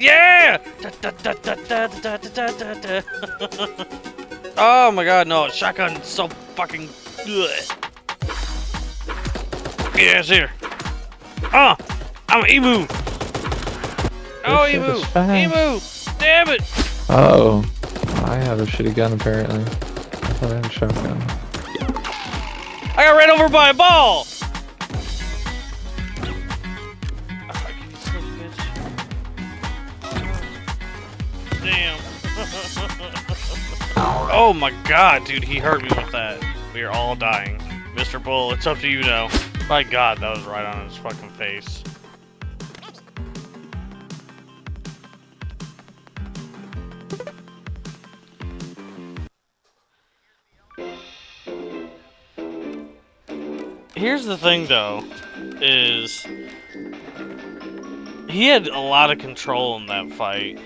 Yeah! Oh my god, no, shotgun is so fucking good. Yeah, it's here. I'm an emu. Oh, emu! Emu! Damn it! Oh, I have a shitty gun apparently. I thought I had a shotgun. I got ran over by a ball! Damn. Oh my god, dude, he hurt me with that. We are all dying. Mr. Bull, it's up to you now. My god, that was right on his fucking face. Here's the thing, though, is he had a lot of control in that fight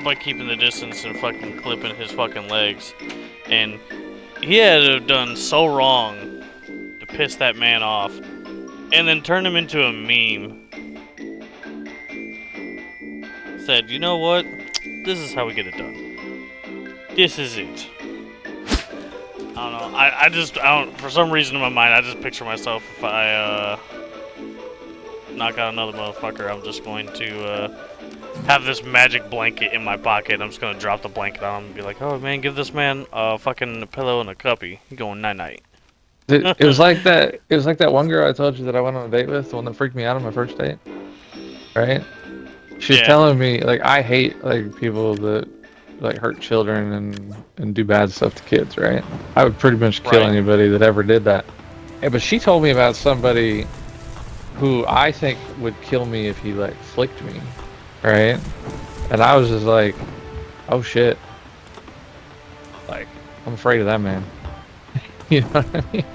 by keeping the distance and fucking clipping his fucking legs, and he had to have done so wrong to piss that man off, and then turn him into a meme. Said, you know what? This is how we get it done. This is it. I don't know. I don't. For some reason in my mind, I just picture myself if I knock out another motherfucker, I'm just going to have this magic blanket in my pocket. I'm just gonna drop the blanket on him and be like, "Oh man, give this man a fucking pillow and a cuppy. He going night night." It was like that. It was like that one girl I told you that I went on a date with, the one that freaked me out on my first date. Right? She was telling me like I hate like people that like hurt children and do bad stuff to kids. Right? I would pretty much kill anybody that ever did that. Hey, but she told me about somebody who I think would kill me if he like flicked me. Right? And I was just like, oh shit. Like, I'm afraid of that man. You know what I mean?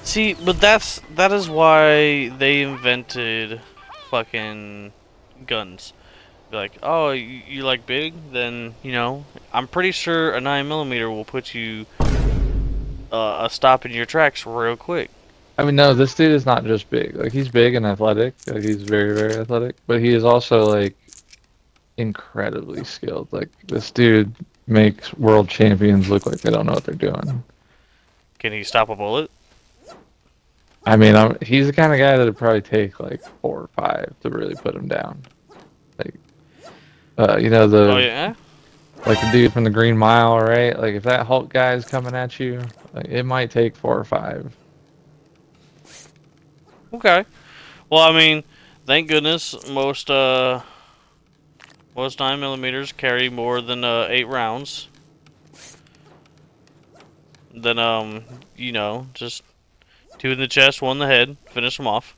See, but that is why they invented fucking guns. Be like, oh, you like big? Then, you know, I'm pretty sure a 9mm will put you a stop in your tracks real quick. I mean, no, this dude is not just big. Like, he's big and athletic. Like, he's very, very athletic. But he is also, like, incredibly skilled. Like, this dude makes world champions look like they don't know what they're doing. Can he stop a bullet? I mean, he's the kind of guy that would probably take, like, 4 or 5 to really put him down. Like, you know, Oh, yeah? like the dude from the Green Mile, right? Like, if that Hulk guy is coming at you, like, it might take 4 or 5. Okay. Well, I mean, thank goodness most 9mm carry more than 8 rounds. Then you know, just 2 in the chest, 1 in the head, finish them off.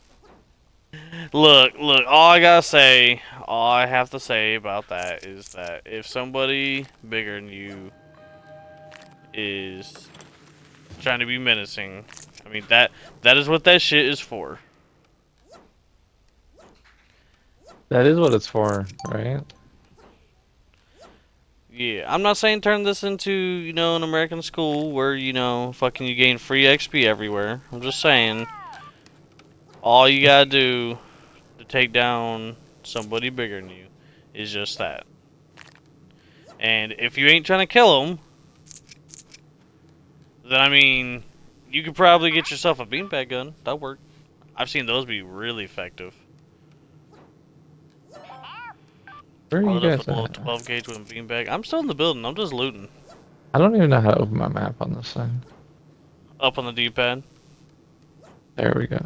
Look, all I have to say about that is that if somebody bigger than you is trying to be menacing, I mean, that is what that shit is for. That is what it's for, right? Yeah, I'm not saying turn this into, you know, an American school where, you know, fucking you gain free XP everywhere. I'm just saying, all you gotta do to take down somebody bigger than you is just that. And if you ain't trying to kill them, then, I mean, you could probably get yourself a beanbag gun. That'll work. I've seen those be really effective. Where are you guys Up a at? 12 gauge with a beanbag. I'm still in the building. I'm just looting. I don't even know how to open my map on this thing. Up on the D-pad. There we go.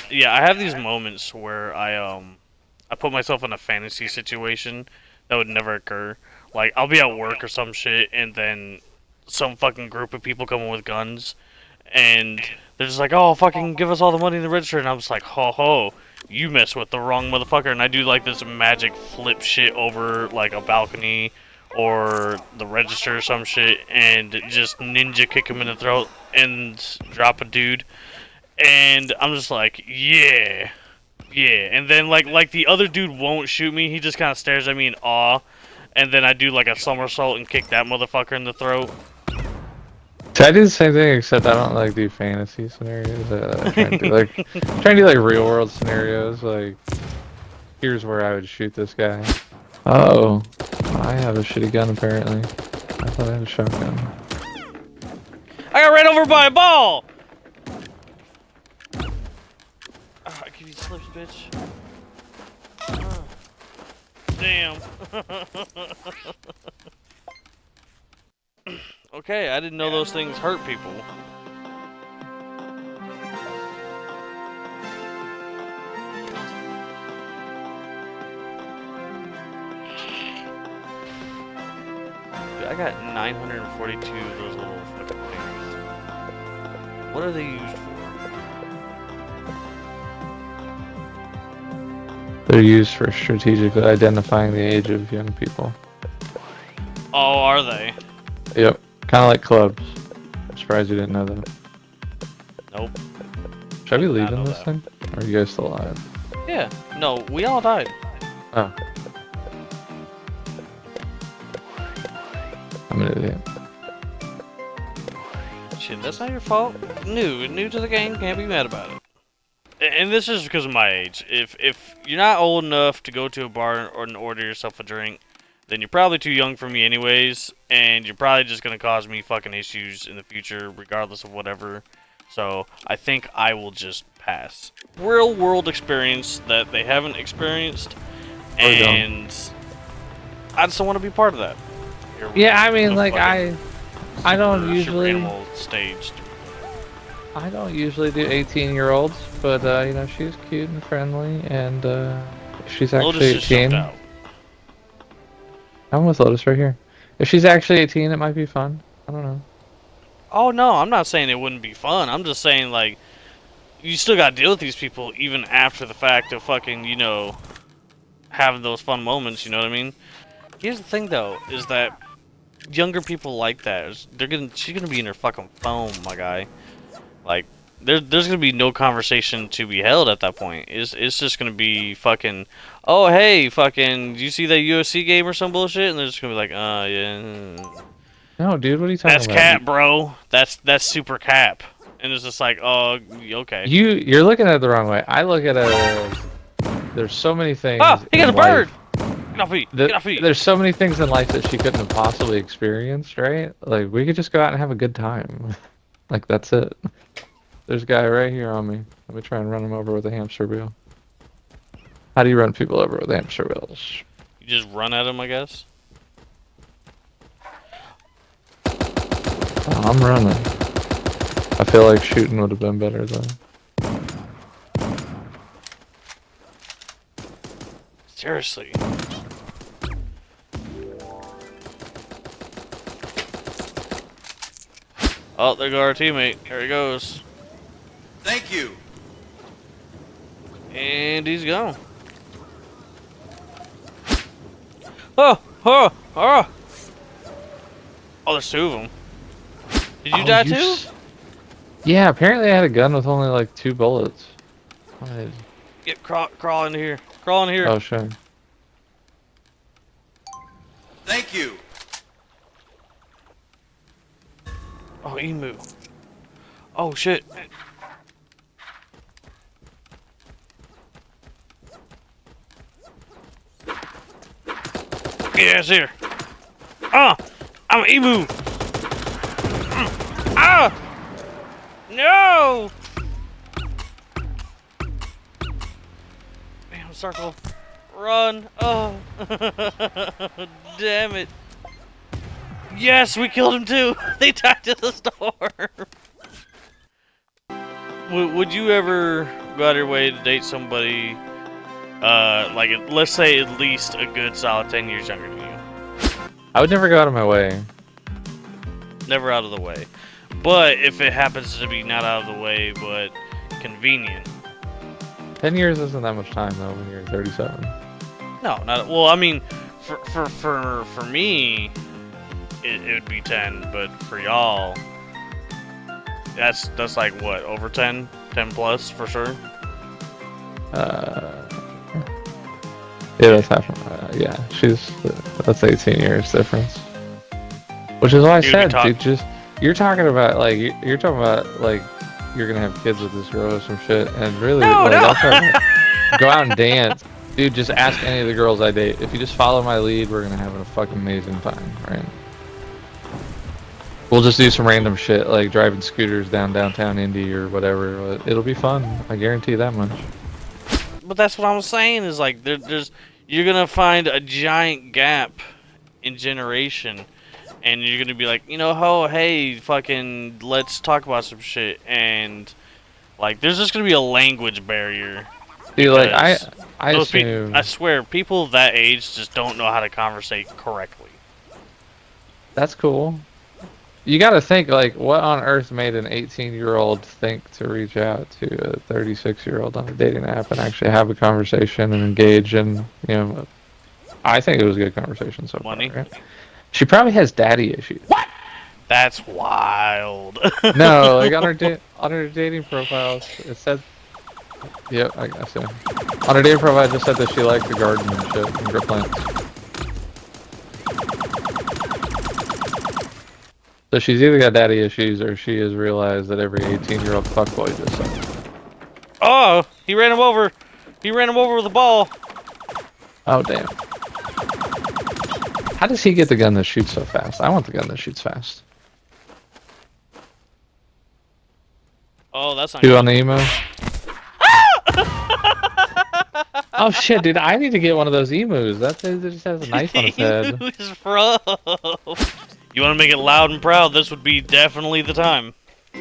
Yeah, I have these moments where I put myself in a fantasy situation that would never occur. Like, I'll be at work or some shit, and then some fucking group of people come in with guns, and they're just like, oh, fucking give us all the money in the register, and I'm just like, ho ho, you mess with the wrong motherfucker, and I do like this magic flip shit over like a balcony or the register or some shit, and just ninja kick him in the throat and drop a dude, and I'm just like, yeah, and then like the other dude won't shoot me, he just kind of stares at me in awe, and then I do like a somersault and kick that motherfucker in the throat. So I do the same thing, except I don't like do fantasy scenarios. I try and do like real world scenarios. Like, here's where I would shoot this guy. Oh, I have a shitty gun apparently. I thought I had a shotgun. I got ran over by a ball! I give you slips, bitch. Damn. Okay, I didn't know those things hurt people. Dude, I got 942 of those little fucking things. What are they used for? They're used for strategically identifying the age of young people. Oh, are they? Yep, kind of like clubs. I'm surprised you didn't know that. Nope. Should I be leaving this thing? Or are you guys still alive? Yeah. No, we all died. Oh. I'm an idiot. Shit, that's not your fault. New to the game, can't be mad about it. And this is because of my age. If you're not old enough to go to a bar and order yourself a drink, then you're probably too young for me anyways, and you're probably just gonna cause me fucking issues in the future, regardless of whatever. So I think I will just pass. Real world experience that they haven't experienced, and I just don't want to be part of that. Yeah, I mean, like I don't usually staged. I don't usually do 18-year-olds, but you know, she's cute and friendly, and if she's actually 18. I'm with Lotus right here. If she's actually 18, it might be fun. I don't know. Oh no, I'm not saying it wouldn't be fun. I'm just saying, like, you still gotta deal with these people even after the fact of fucking, you know, having those fun moments. You know what I mean? Here's the thing, though, is that younger people like that. She's gonna be in her fucking phone, my guy. Like, there's gonna be no conversation to be held at that point. It's just gonna be fucking, oh hey, fucking, do you see that UFC game or some bullshit? And they're just gonna be like, yeah. No, dude, what are you talking about? That's cap, bro. That's super cap. And it's just like, oh, okay. You're looking at it the wrong way. I look at it as there's so many things. Oh, he got a bird. Get off me. Get off me. There's so many things in life that she couldn't have possibly experienced, right? Like, we could just go out and have a good time. Like, that's it. There's a guy right here on me. Let me try and run him over with a hamster wheel. How do you run people over with hamster wheels? You just run at him, I guess. Oh, I'm running. I feel like shooting would have been better though. Seriously. Oh, there goes our teammate. Here he goes. Thank you. And he's gone. Oh, oh, oh. Oh, there's two of them. Did you die too? Yeah, apparently I had a gun with only like 2 bullets. Get crawl in here. Crawl in here. Oh, sure. Thank you. Oh, emu. Oh, shit. Get your ass here. Ah! I'm an emu! Ah! No! Damn, circle. Run. Oh. Damn it. Yes, we killed him too. They tied to the storm. Would you ever go out of your way to date somebody, like, let's say at least a good solid 10 years younger than you? I would never go out of my way. Never out of the way. But if it happens to be not out of the way, but convenient. 10 years isn't that much time though when you're 37. No, not well. I mean, for me, it would be 10, but for y'all, that's like what, over 10, 10 plus for sure. Yeah, that's half. That's 18 years difference. Which is why I said, dude, You're talking about like you're talking about like you're gonna have kids with this girl or some shit, and really No, like no. I'll try to go out and dance, dude. Just ask any of the girls I date. If you just follow my lead, we're gonna have a fucking amazing time, right? We'll just do some random shit like driving scooters down downtown Indy or whatever. It'll be fun. I guarantee that much. But that's what I'm saying is like there's you're gonna find a giant gap in generation, and you're gonna be like, oh hey, fucking, let's talk about some shit, and like there's just gonna be a language barrier. Dude, like I Those assume I swear, people that age just don't know how to conversate correctly. that's cool. You got to think like what on earth made an 18-year-old think to reach out to a 36-year-old on a dating app and actually have a conversation and engage in, I think it was a good conversation so Money? far. Right? She probably has daddy issues. What? That's wild. No, like on her dating profiles, it said. Yep, I guess so. On her dating profile, it just said that she liked to garden and shit and grow plants. So she's either got daddy issues or she has realized that every 18-year-old fuckboy just sucks. Oh, he ran him over. He ran him over with a ball. Oh, damn. How does he get the gun that shoots so fast? I want the gun that shoots fast. Oh, that's not Two good. on the emo? Oh shit, dude, I need to get one of those emus. That thing just has a knife on its head. Emus, bro. You want to make it loud and proud? This would be definitely the time.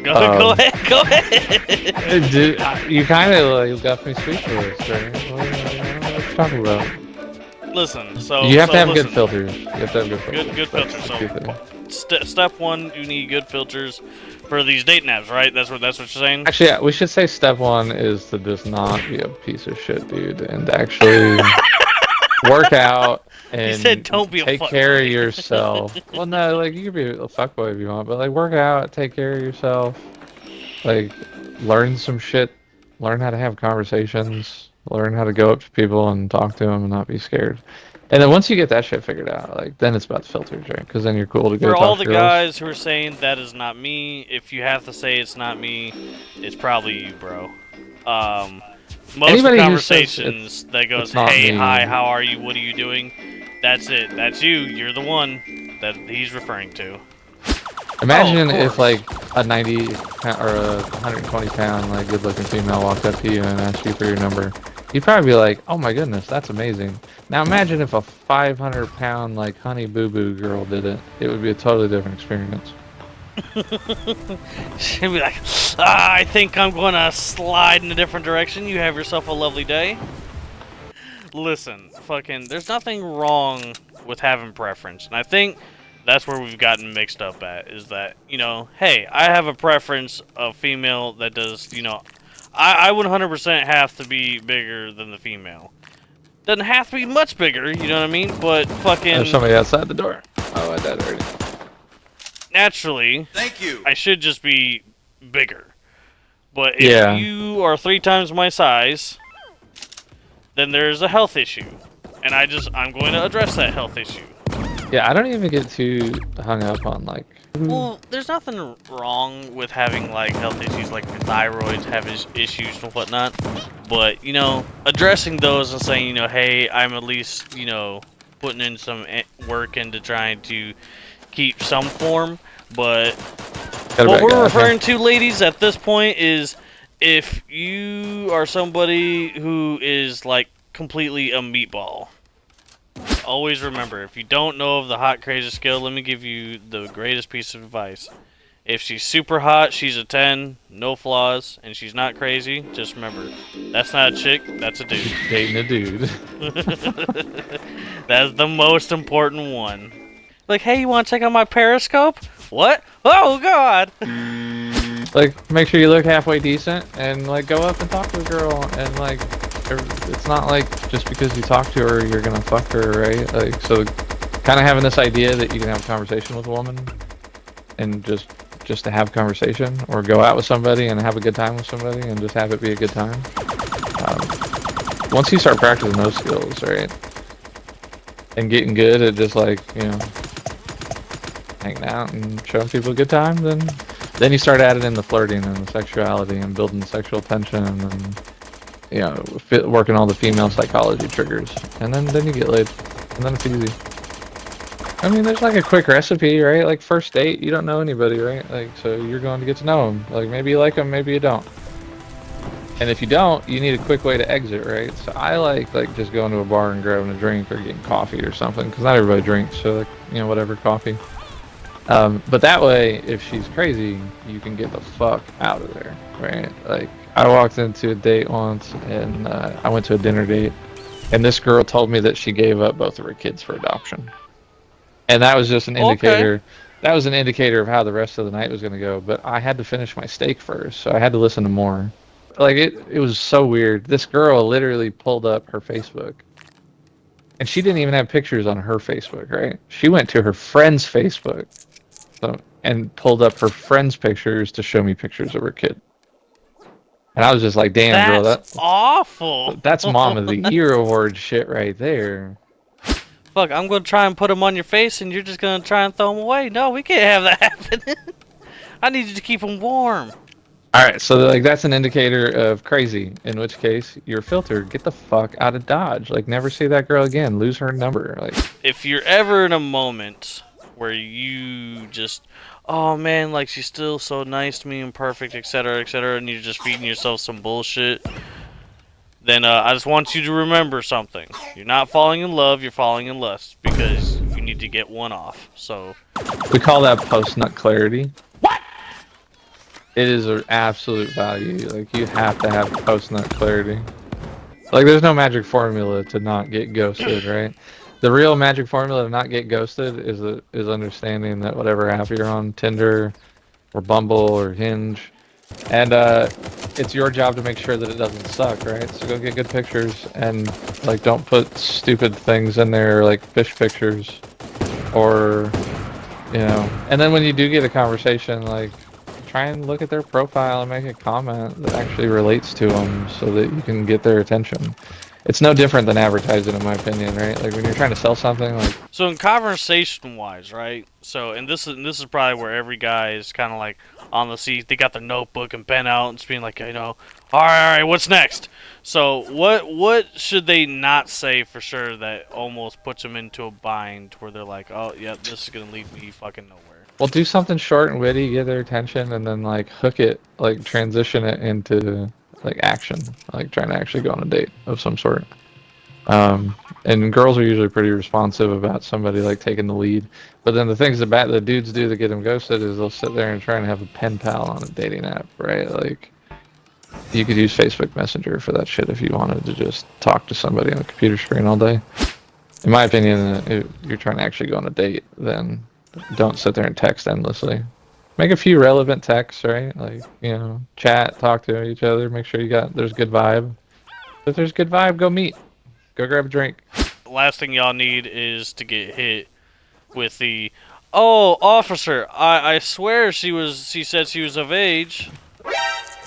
Go ahead, go ahead. Dude, you kind of like got me speechless, right? What are you talking about? Listen, so you have to have listen. good filters. You have to have good filters. Good filters. So, step one, you need good filters for these dating apps, right? That's what you're saying. Actually, yeah, we should say step one is to just not be a piece of shit, dude, and actually work out and You said don't be a take care of yourself. Well, no, like you could be a fuckboy if you want, but like work out, take care of yourself, like learn some shit, learn how to have conversations, learn how to go up to people and talk to them and not be scared. And then once you get that shit figured out, like then it's about the filters, right? Because then you're cool to go For talk all to the girls. guys who are saying that is not me, if you have to say it's not me, it's probably you, bro. Most Anybody who conversations that goes, it's not hey, me. hi, how are you, what are you doing? That's it. That's you. You're the one that he's referring to. Imagine of if course. like a 90 or a 120 pound like good looking female walked up to you and asked you for your number. You'd probably be like, oh my goodness, that's amazing. Now imagine if a 500 pound like honey boo boo girl did it. It would be a totally different experience. She'd be like, I think I'm going to slide in a different direction. You have yourself a lovely day. Listen, fucking, there's nothing wrong with having preference. And I think that's where we've gotten mixed up at, is that, hey, I have a preference of female that does, I would 100% have to be bigger than the female. Doesn't have to be much bigger, you know what I mean? But fucking... There's somebody outside the door. Oh, I died already. Naturally, Thank you. I should just be bigger. But if you are 3 times my size, then there's a health issue. And I'm going to address that health issue. Yeah, I don't even get too hung up on like... Well, there's nothing wrong with having like health issues, like your thyroids have issues and whatnot. But, addressing those and saying, hey, I'm at least, putting in some work into trying to keep some form. But what we're referring to, ladies, at this point is if you are somebody who is like completely a meatball. Always remember, if you don't know of the hot crazy skill, let me give you the greatest piece of advice. If she's super hot, she's a 10, no flaws, and she's not crazy, just remember, that's not a chick, that's a dude. Dating a dude. That's the most important one. Like, hey, you want to check out my Periscope? What? Oh, God! Like, make sure you look halfway decent and like go up and talk to the girl and like... It's not like just because you talk to her you're gonna fuck her, right? Like, so kind of having this idea that you can have a conversation with a woman and just to have conversation, or go out with somebody and have a good time with somebody and just have it be a good time. Once you start practicing those skills, right, and getting good at just like hanging out and showing people a good time, then you start adding in the flirting and the sexuality and building sexual tension and working all the female psychology triggers, and then you get laid, and then it's easy. I mean, there's like a quick recipe, right? Like first date, you don't know anybody, right? Like, so you're going to get to know them. Like maybe you like them, maybe you don't. And if you don't, you need a quick way to exit, right? So I like just going to a bar and grabbing a drink or getting coffee or something, because not everybody drinks, so like whatever, coffee. But that way, if she's crazy, you can get the fuck out of there, right? Like I walked into a date once, and I went to a dinner date, and this girl told me that she gave up both of her kids for adoption. And that was just an indicator. Okay. That was an indicator of how the rest of the night was going to go. But I had to finish my steak first, so I had to listen to more. Like it was so weird. This girl literally pulled up her Facebook, and she didn't even have pictures on her Facebook, right? She went to her friend's Facebook, and pulled up her friend's pictures to show me pictures of her kid. And I was just like, "Damn, girl, that's awful. That's Mom of the Year award shit right there." Fuck, I'm gonna try and put them on your face, and you're just gonna try and throw them away. No, we can't have that happening. I need you to keep them warm. All right, so like that's an indicator of crazy. In which case, your filter, get the fuck out of Dodge. Like, never see that girl again. Lose her number. Like, if you're ever in a moment where you just, oh man, like she's still so nice to me and perfect, etc., and you're just feeding yourself some bullshit. Then I just want you to remember something. You're not falling in love, you're falling in lust, because you need to get one off. So we call that post-nut clarity. What? It is an absolute value. Like, you have to have post-nut clarity. Like, there's no magic formula to not get ghosted, right? The real magic formula to not get ghosted is understanding that whatever app you're on, Tinder or Bumble or Hinge, and it's your job to make sure that it doesn't suck, right? So go get good pictures, and like don't put stupid things in there like fish pictures, or and then when you do get a conversation, like try and look at their profile and make a comment that actually relates to them so that you can get their attention. It's no different than advertising, in my opinion, right? Like when you're trying to sell something, like, so in conversation wise, right? So and this is probably where every guy is kind of like on the seat. They got their notebook and pen out and it's being like, all right, what's next? So what should they not say for sure that almost puts them into a bind where they're like, oh yeah, this is gonna lead me fucking nowhere? Well, do something short and witty, get their attention, and then like hook it, like transition it into like action, like trying to actually go on a date of some sort. And girls are usually pretty responsive about somebody like taking the lead. But then the things that the dudes do that get them ghosted is they'll sit there and try and have a pen pal on a dating app, right? Like, you could use Facebook Messenger for that shit if you wanted to just talk to somebody on a computer screen all day. In my opinion, if you're trying to actually go on a date, then don't sit there and text endlessly. Make a few relevant texts, right? Like, chat, talk to each other, make sure there's good vibe. If there's good vibe, go meet. Go grab a drink. Last thing y'all need is to get hit with the, oh, officer, I swear she said she was of age.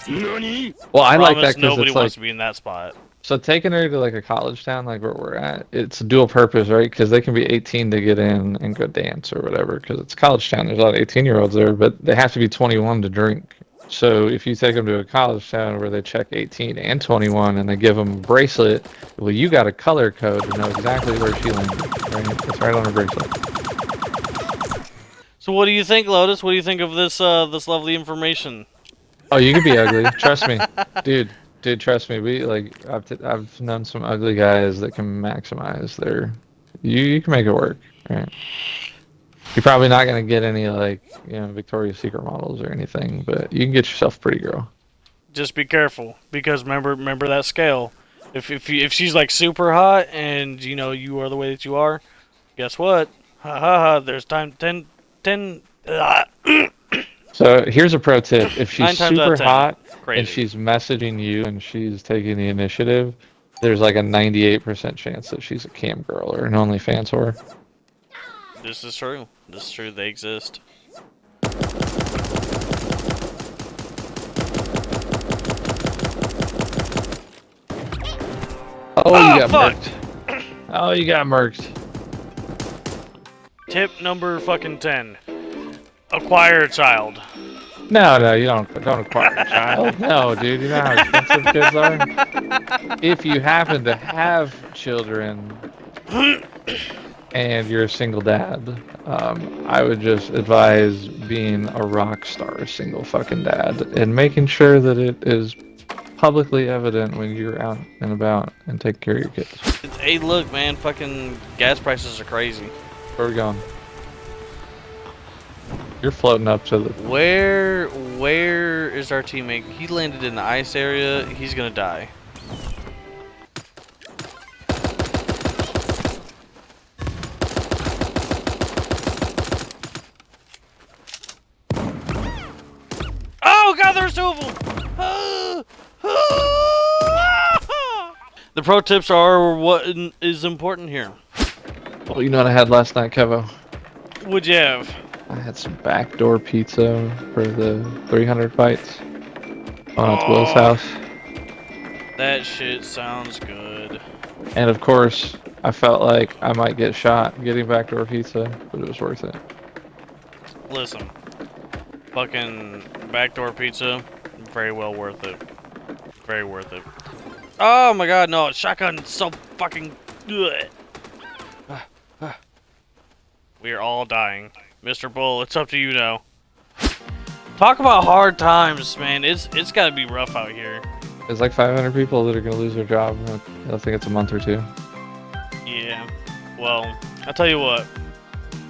Nani? Well, I like that because nobody it's wants like, to be in that spot. So taking her to like a college town like where we're at, it's a dual purpose, right? Because they can be 18 to get in and go dance or whatever. Because it's a college town, there's a lot of 18-year-olds there, but they have to be 21 to drink. So if you take them to a college town where they check 18 and 21 and they give them a bracelet, well, you got a color code to know exactly where she landed. Right? It's right on her bracelet. So what do you think, Lotus? What do you think of this this lovely information? Oh, you could be ugly. Trust me, dude. Dude, trust me. I've known some ugly guys that can maximize their. You can make it work, right? You're probably not gonna get any like Victoria's Secret models or anything, but you can get yourself a pretty girl. Just be careful, because remember that scale. If she's like super hot and you are the way that you are, guess what? Ha ha ha. There's time 10. So here's a pro tip: if she's super hot crazy, and she's messaging you and she's taking the initiative, there's like a 98% chance that she's a cam girl or an OnlyFans whore. This is true. This is true. They exist. Oh, you got murked. Oh, you got murked. Tip number fucking 10. Acquire a child. No, you don't acquire a child. No, dude, you know how expensive kids are? If you happen to have children and you're a single dad, I would just advise being a rock star single fucking dad and making sure that it is publicly evident when you're out and about and take care of your kids. Hey, look, man, fucking gas prices are crazy. Where are we going? You're floating up to the... Where is our teammate? He landed in the ice area. He's gonna die. Oh god, there's two of them! The pro tips are what is important here. Well, you know what I had last night, Kevo? What'd you have? I had some backdoor pizza for the 300 fights at Will's house. That shit sounds good. And of course, I felt like I might get shot getting backdoor pizza, but it was worth it. Listen, fucking backdoor pizza, very well worth it. Very worth it. Oh my god, no, shotgun is so fucking good. We are all dying. Mr. Bull, it's up to you now. Talk about hard times, man. It's gotta be rough out here. There's like 500 people that are gonna lose their job. I think it's a month or two. Yeah. Well, I'll tell you what.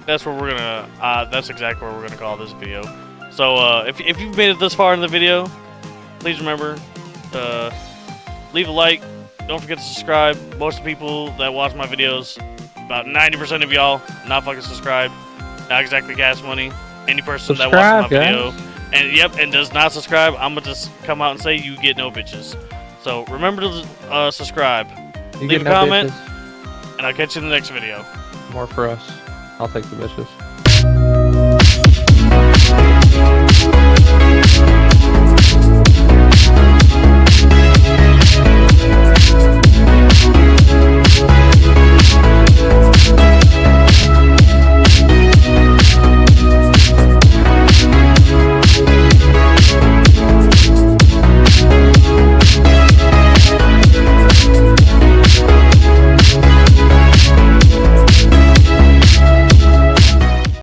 That's where we're gonna. That's exactly what we're gonna call this video. So, if you've made it this far in the video, please remember, leave a like. Don't forget to subscribe. Most of the people that watch my videos, about 90% of y'all, not fucking subscribed. Not exactly gas money. Any person that watches my video and does not subscribe, I'm gonna just come out and say you get no bitches. So remember to subscribe, leave a comment, and I'll catch you in the next video. More for us. I'll take the bitches.